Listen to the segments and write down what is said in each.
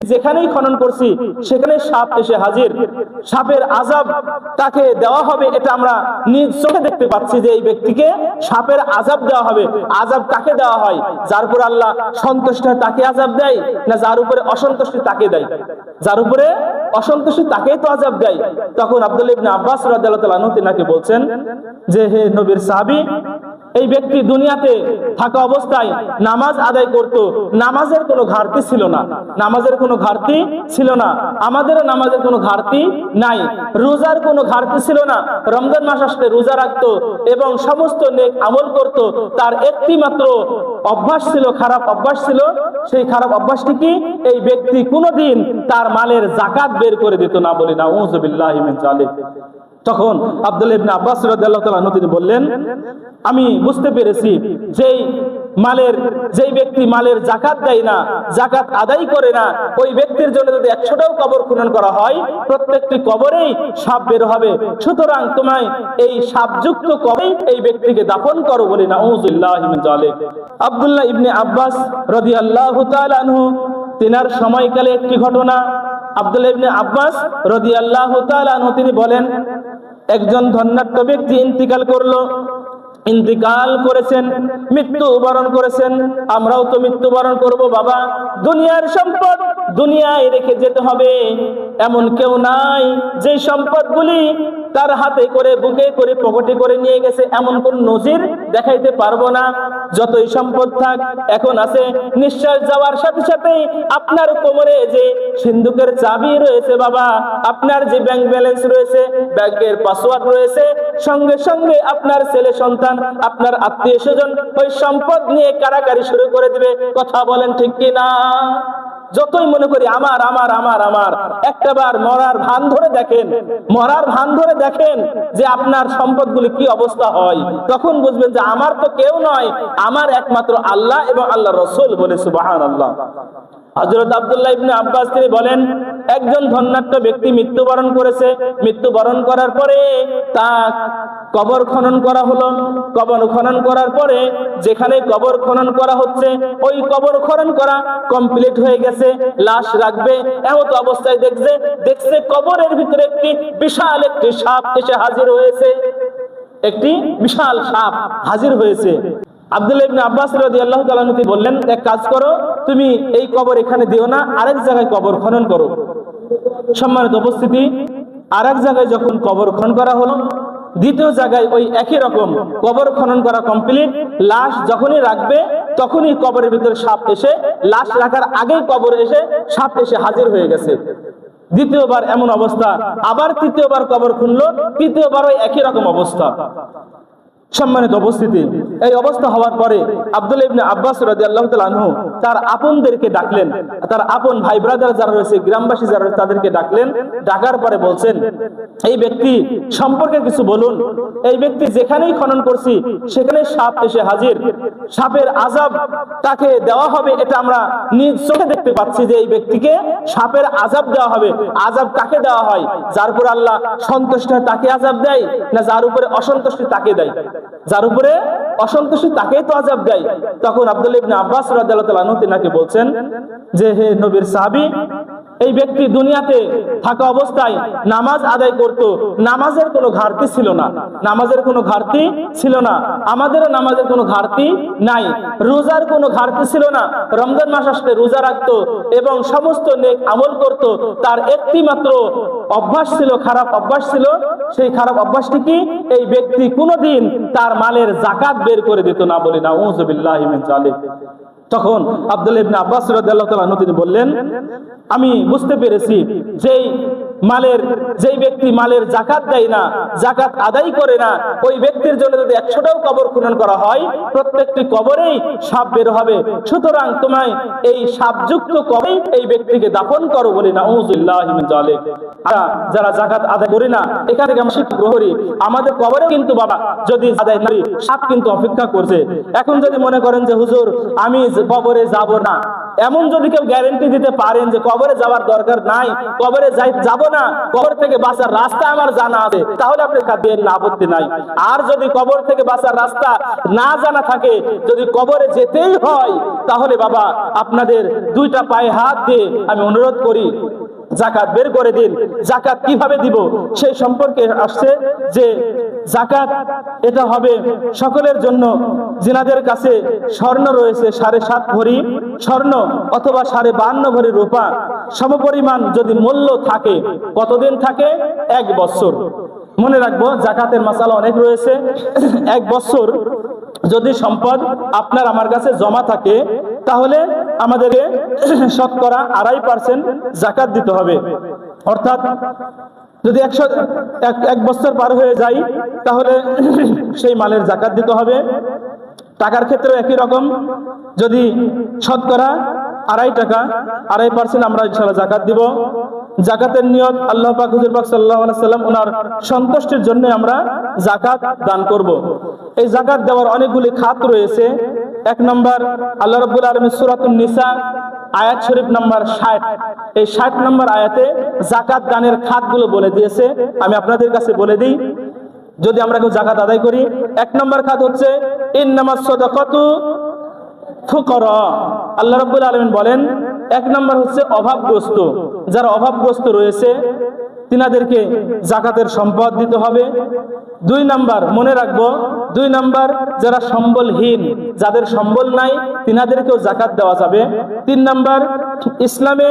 যেখানেই খনন করছি সেখানে সাপ এসে হাজির। সাপের আযাব তাকে দেওয়া হবে, এটা আমরা নিজ চোখে দেখতে পাচ্ছি যে এই ব্যক্তিকে সাপের আযাব দেওয়া হবে। আযাব কাকে দেওয়া হয়? যার উপর আল্লাহ সন্তুষ্ট হয় তাকে আযাব দেয়, না যার উপরে অসন্তুষ্টি তাকে দেয়? যার উপরে অসন্তুষ্টি তাকেই তো আযাব দেয়। তখন আব্দুল্লাহ ইবনে আব্বাস রাদিয়াল্লাহু তাআলা আনহু তিনাকে বলছেন যে, হে নবীর সাহাবী, এই ব্যক্তি দুনিয়াতে থাকা অবস্থায় নামাজ আদায় করত, নামাজের কোনো ঘাটতি ছিল না, নামাজের কোনো ঘাটতি ছিল না, আমাদেরও নামাজের কোনো ঘাটতি নাই, রোজার কোনো ঘাটতি ছিল না, রমজান মাস আসলে রোজা রাখতো এবং সমস্ত নেক আমল করত। তার একটি মাত্র অভ্যাস ছিল, খারাপ অভ্যাস ছিল। সেই খারাপ অভ্যাসটি কি? এই ব্যক্তি কোনোদিন তার মালের যাকাত বের করে দিত না। বলি নাউযু বিল্লাহি মিন যালিক। তখন আব্দুল্লাহ ইবনে আব্বাস রাদিয়াল্লাহু তাআলা আনহু তিনি বললেন, আমি বুঝতে পেরেছি যেই ব্যক্তি মালের যাকাত দেয় না, যাকাত আদায় করে না, ওই ব্যক্তির জন্য যদি 100টাও কবর খনন করা হয়, প্রত্যেকটি কবরেই সাপ বের হবে। সুতরাং তোমায় এই সাপযুক্ত কবরেই এই ব্যক্তিকে দাফন করো। বলি নাউযু বিল্লাহি মিন যালিক। আব্দুল্লাহ ইবনে আব্বাস রাদিয়াল্লাহু তাআলা আনহু তিনার সময়কালে একটি ঘটনা। আব্দুল্লাহ ইবনে আব্বাস রাদিয়াল্লাহু তাআলা আনহু তিনি বলেন, একজন ধন্যাঢ্য ব্যক্তি ইন্তিকাল করলো, ইন্তিকাল করেছেন, মৃত্যুবরণ করেছেন। আমরাও তো মৃত্যুবরণ করব বাবা, দুনিয়ার সম্পদ দুনিয়ায় রেখে যেতে হবে। এমন কেউ নাই যে সম্পদগুলি তার হাতে করে, বুকে করে, পকেটে করে নিয়ে গেছে, এমন কোন নজির দেখাইতে পারবো না। যতই সম্পদ থাক, এখন আছে নিঃশ্বাস যাওয়ার সাথে সাথেই আপনার কোমরে যে সিন্ধুকের চাবি রয়েছে বাবা, আপনার যে ব্যাংক ব্যালেন্স রয়েছে, ব্যাংকের পাসওয়ার্ড রয়েছে, সঙ্গে সঙ্গে আপনার ছেলে সন্তান, আপনার আত্মীয় স্বজন ওই সম্পদ নিয়ে কারাকারি শুরু করে দিবে। কথা বলেন ঠিক কি না? যতই মনে করি আমার আমার আমার আমার, একটাবার মরার ভান ধরে দেখেন, মরার ভান ধরে দেখেন যে আপনার সম্পদগুলি কি অবস্থা হয়। তখন বুঝবেন যে আমার তো কেউ নয়, আমার একমাত্র আল্লাহ এবং আল্লাহ রাসূল। বলে সুবহানাল্লাহ। হযরত আব্দুল্লাহ ইবনে আব্বাস তিনি বলেন, একজন ধন্যাঢ্য ব্যক্তি মৃত্যুবরণ করেছে। মৃত্যুবরণ করার পরে তার কবর খনন করা হলো। কবর খনন করার পরে যেখানে কবর খনন করা হচ্ছে, ওই কবর খনন করা কমপ্লিট হয়ে গেছে। লাশ রাখবে এমত অবস্থায় দেখছে কবরের ভিতরে একটি বিশাল একটি সাপ এসে হাজির হয়েছে। একটি বিশাল সাপ হাজির হয়েছে। আব্দুল্লাহ ইবনে আব্বাস রাদিয়াল্লাহু তাআলা আনহু বললেন, এক কাজ করো, তুমি এই কবর এখানে দিও না, আরেক জায়গায় কবর খনন করো। সম্মানিত উপস্থিতি, আরেক জায়গায় যখন কবর খনন করা হলো, দ্বিতীয় জায়গায় ওই একই রকম কবর খনন করা কমপ্লিট। লাশ যখনই রাখবে তখনই কবরের ভিতরে সাপ এসে, লাশ রাখার আগেই কবর এসে সাপ এসে হাজির হয়ে গেছে। দ্বিতীয়বার এমন অবস্থা, আবার তৃতীয়বার কবর খুললো, তৃতীয়বার ওই একই রকম অবস্থা। সম্মানিত উপস্থিতি, এই অবস্থা হওয়ার পরে আব্দুল্লাহ ইবনে আব্বাস রাদিয়াল্লাহু তাআলা আনহু তার আপনদেরকে ডাকলেন, তার আপন ভাই ব্রাদার যারা রয়েছে, গ্রামবাসী যারা রয়েছে, তাদেরকে ডাকলেন। ডাকার পরে বলছেন, এই ব্যক্তি সম্পর্কে কিছু বলুন। এই ব্যক্তি যেখানেই খনন করছি সেখানে সাপ এসে হাজির। সাপের আযাব তাকে দেওয়া হবে, এটা আমরা নিজ চোখে দেখতে পাচ্ছি যে এই ব্যক্তিকে সাপের আযাব দেওয়া হবে। আযাব কাকে দেওয়া হয়? যার উপর আল্লাহ সন্তুষ্ট হয় তাকে আযাব দেয়, না যার উপরে অসন্তুষ্টি তাকে দেয়? যার উপরে অসন্তুষ্টি তাকেই তো আযাব দেয়। তখন আব্দুল্লাহ ইবনে আব্বাস রাদিয়াল্লাহু তাআলা আনহু তিনাকে বলছেন যে, হে নবীর সাহাবী, এই ব্যক্তি দুনিয়াতে থাকা অবস্থায় নামাজ আদায় করত, নামাজের কোনো ঘাটতি ছিল না, নামাজের কোনো ঘাটতি ছিল না, আমাদেরও নামাজের কোনো ঘাটতি নাই, রোজার কোনো ঘাটতি ছিল না, রমজান মাস আসলে রোজা রাখতো এবং সমস্ত নেক আমল করত। তার একটি মাত্র অভ্যাস ছিল, খারাপ অভ্যাস ছিল। সেই খারাপ অভ্যাসটি কি? এই ব্যক্তি কোনোদিন তার মালের যাকাত বের করে দিত না। বলি নাউযু বিল্লাহি মিন যালিক। তখন আব্দুল্লাহ ইবনে আব্বাস রাদিয়াল্লাহু তাআলা আনহু তিনি বললেন, আমি বুঝতে পেরেছি যেই ব্যক্তি মালের যাকাত দেয় না, যাকাত আদায় করে না, ওই ব্যক্তির জন্য যদি 100টাও কবর খনন করা হয়, প্রত্যেকটি কবরেই সাপ বের হবে। সুতরাং তোমায় এই সাপযুক্ত কবরেই এই ব্যক্তিকে দাফন করো। বলি নাউযু বিল্লাহি মিন যালিক। যারা যাকাত আদায় করি না, এখান থেকে আমরা শিক্ষা গ্রহণ করি, আমাদের কবরেও কিন্তু বাবা যদি আদায় করি, সাপ কিন্তু অপেক্ষা করছে। এখন যদি মনে করেন যে হুজুর আমি কবরে যাব না, এমন যদি কেউ গ্যারেন্টি দিতে পারেন যে কবরে যাওয়ার দরকার নাই, কবরে যাব না, কবর থেকে বাঁচার রাস্তা আমার জানা আছে, তাহলে আপনি দেন না, আপত্তি নাই। আর যদি কবর থেকে বাঁচার রাস্তা না জানা থাকে, যদি কবরে যেতেই হয়, তাহলে বাবা আপনাদের দুইটা পায়ে হাত দিয়ে আমি অনুরোধ করি, যাকাত বের করে দিন। যাকাত কিভাবে দিব সেই সম্পর্কে আসছে যে যাকাত এটা হবে সকলের জন্য যিনাদের কাছে স্বর্ণ রয়েছে 7.5 ভরি স্বর্ণ অথবা 52.5 ভরি রূপা সমপরিমাণ যদি মূল্য থাকে, কতদিন থাকে? 1 বছর। মনে রাখবো যাকাতের মাসালা অনেক রয়েছে। 1 বছর যদি সম্পদ আপনার আমার কাছে জমা থাকে, তাহলে আমাদেরকে শতকরা 2.5% যাকাত দিতে হবে। অর্থাৎ যদি 1 বছর পার হয়ে যায়, তাহলে সেই মালের যাকাত দিতে হবে। টাকার ক্ষেত্রে একই রকম, যদি শতকরা 2.5 টাকা 2.5% আমরা ইনশাআল্লাহ যাকাত দিব। যাকাতের নিয়ত আল্লাহ পাক, হুজুর পাক সাল্লাল্লাহু আলাইহি সাল্লাম ওনার সন্তুষ্টির জন্য আমরা যাকাত দান করব। এই যাকাত দেওয়ার অনেকগুলি খাত রয়েছে। 1 নম্বর আল্লাহ রাব্বুল আলামিন সূরাতুন নিসা আয়াত শরীফ নম্বর 60, এই 60 নম্বর আয়াতে যাকাত দানের খাতগুলো বলে দিয়েছে। আমি আপনাদের কাছে বলে দিই, যদি আমরা কেউ যাকাত আদায় করি। 1 নম্বর খাত হচ্ছে ইন্নামাস সাদাকাতু ফুকারা। আল্লাহ রাব্বুল আলামিন বলেন 1 নম্বর হচ্ছে অভাবগ্রস্ত, যারা অভাবগ্রস্ত রয়েছে তিনাদেরকে যাকাতের সম্পদ দিতে হবে। 2 নম্বর মনে রাখবো, 2 নম্বর যারা সম্বলহীন, যাদের সম্বল নাই, তিনাদেরকেও যাকাত দেওয়া যাবে। 3 নম্বর ইসলামে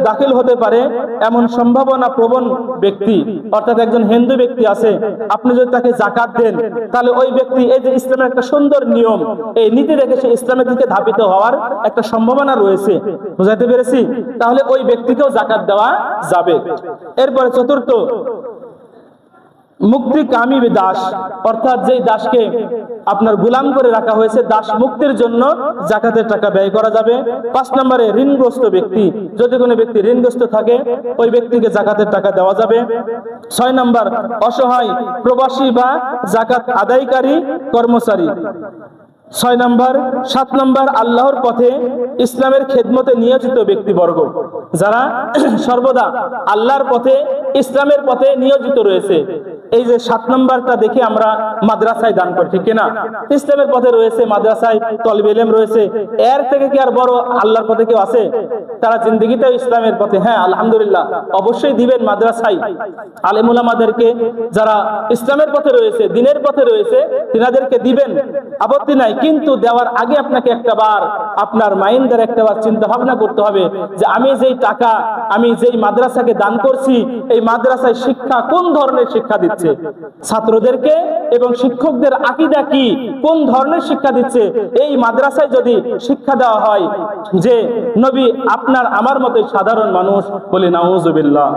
দাখিল হতে পারে এমন সম্ভাবনা প্রবণ ব্যক্তি, অর্থাৎ একজন হিন্দু ব্যক্তি আছে, আপনি যদি তাকে যাকাত দেন, তাহলে ওই ব্যক্তি, এই যে ইসলামের একটা সুন্দর নিয়ম, এই নীতি দেখে সে ইসলামের দিকে ধাবিত হওয়ার একটা সম্ভাবনা রয়েছে। বুঝাইতে পেরেছি? তাহলে ওই ব্যক্তিকেও যাকাত দেওয়া যাবে। এরপরে 4র্থ মুক্তিকামী দাস, অর্থাৎ যেই দাসকে আপনার গোলাম করে রাখা হয়েছে, দাস মুক্তির জন্য যাকাতের টাকা ব্যয় করা যাবে। 5 নম্বরে ঋণগ্রস্ত ব্যক্তি, যদি কোনো ব্যক্তি ঋণগ্রস্ত থাকে, ওই ব্যক্তিকে যাকাতের টাকা দেওয়া যাবে। 6 নম্বর অসহায় প্রবাসী বা যাকাত আদায়কারী কর্মচারী। 6 নম্বর 7 নম্বর আল্লাহর পথে ইসলামের খেদমতে নিয়োজিত ব্যক্তিবর্গ, যারা সর্বদা আল্লাহর পথে ইসলামের পথে নিয়োজিত রয়েছে। এই যে 7 নম্বরটা দেখে আমরা মাদ্রাসায় দান করি, ঠিক না? ইসলামের পথে রয়েছে, মাদ্রাসায় তলবে ইলম রয়েছে, এর থেকে কি আর বড় আল্লাহর পথে কেউ আছে? তারা জিন্দেগিতেও ইসলামের পথে, হ্যাঁ আলহামদুলিল্লাহ, অবশ্যই দিবেন মাদ্রাসায় আলেম উলামাদেরকে, যারা ইসলামের পথে রয়েছে, দ্বীনের পথে রয়েছে, তিনাদেরকে দিবেন, আপত্তি নাই। কিন্তু দেওয়ার আগে আপনাকে একটাবার আপনার মাইন্ডের একটাবার চিন্তা ভাবনা করতে হবে যে আমি যেই টাকা, আমি যেই মাদ্রাসাকে দান করছি, এই মাদ্রাসায় শিক্ষা কোন ধরনের শিক্ষা দিচ্ছে, ছাত্রদেরকে এবং শিক্ষকদের আকীদা কি, কোন ধরনের শিক্ষা দিচ্ছে। এই মাদ্রাসায় যদি শিক্ষা দেওয়া হয় যে নবী আপনার আমার মতো সাধারণ মানুষ, বলি নাউজুবিল্লাহ,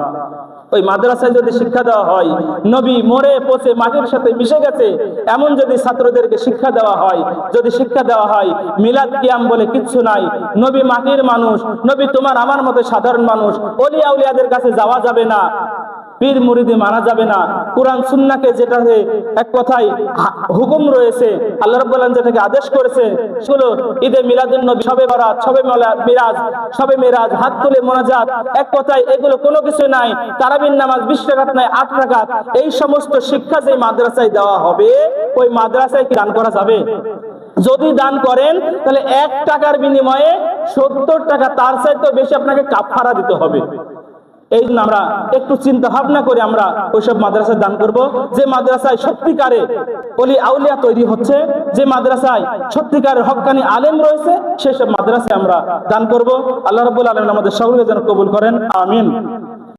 ওই মাদ্রাসায় যদি শিক্ষা দেওয়া হয় নবী মরে পচে মাটির সাথে মিশে গেছে, এমন যদি ছাত্রদেরকে শিক্ষা দেওয়া হয়, যদি শিক্ষা দেওয়া হয় মিলাদ কিয়াম বলে কিচ্ছু নাই, নবী মাটির মানুষ, নবী তোমার আমার মতো সাধারণ মানুষ, ওলি আউলিয়াদের কাছে যাওয়া যাবে না, পীর মুরিদি মানা যাবে না, কুরআন সুন্নাহকে যেটাতে এক কথায় হুকুম রয়েছে, আল্লাহ রাব্বুল আলামিন যেটাকে আদেশ করেছে, সেগুলো ঈদে মিলাদুন নবী, শবে বরাত, শবে মিরাজ, শবে মিরাজ, হাত তুলে মোনাজাত, এক কথায় এগুলো কোনো কিছু নাই। তারাবির নামাজ 20 রাকাত নাই, 8 রাকাত। এই সমস্ত শিক্ষা যে মাদ্রাসায় দেওয়া হবে, ওই মাদ্রাসায় কি দান করা যাবে? যদি দান করেন তাহলে 1 টাকার বিনিময়ে 70 টাকা, তার চাইতেও বেশি আপনাকে কাফারা দিতে হবে। এই জন্য আমরা একটু চিন্তা ভাবনা করে আমরা ওইসব মাদ্রাসায় দান করব, যে মাদ্রাসায় সত্যিকারে ওলি আউলিয়া তৈরি হচ্ছে, যে মাদ্রাসায় সত্যিকারের হক্কানি আলেম রয়েছে, সেসব মাদ্রাসায় আমরা দান করব। আল্লাহ রাব্বুল আলামিন আমাদের সকলকে যেন কবুল করেন, আমিন।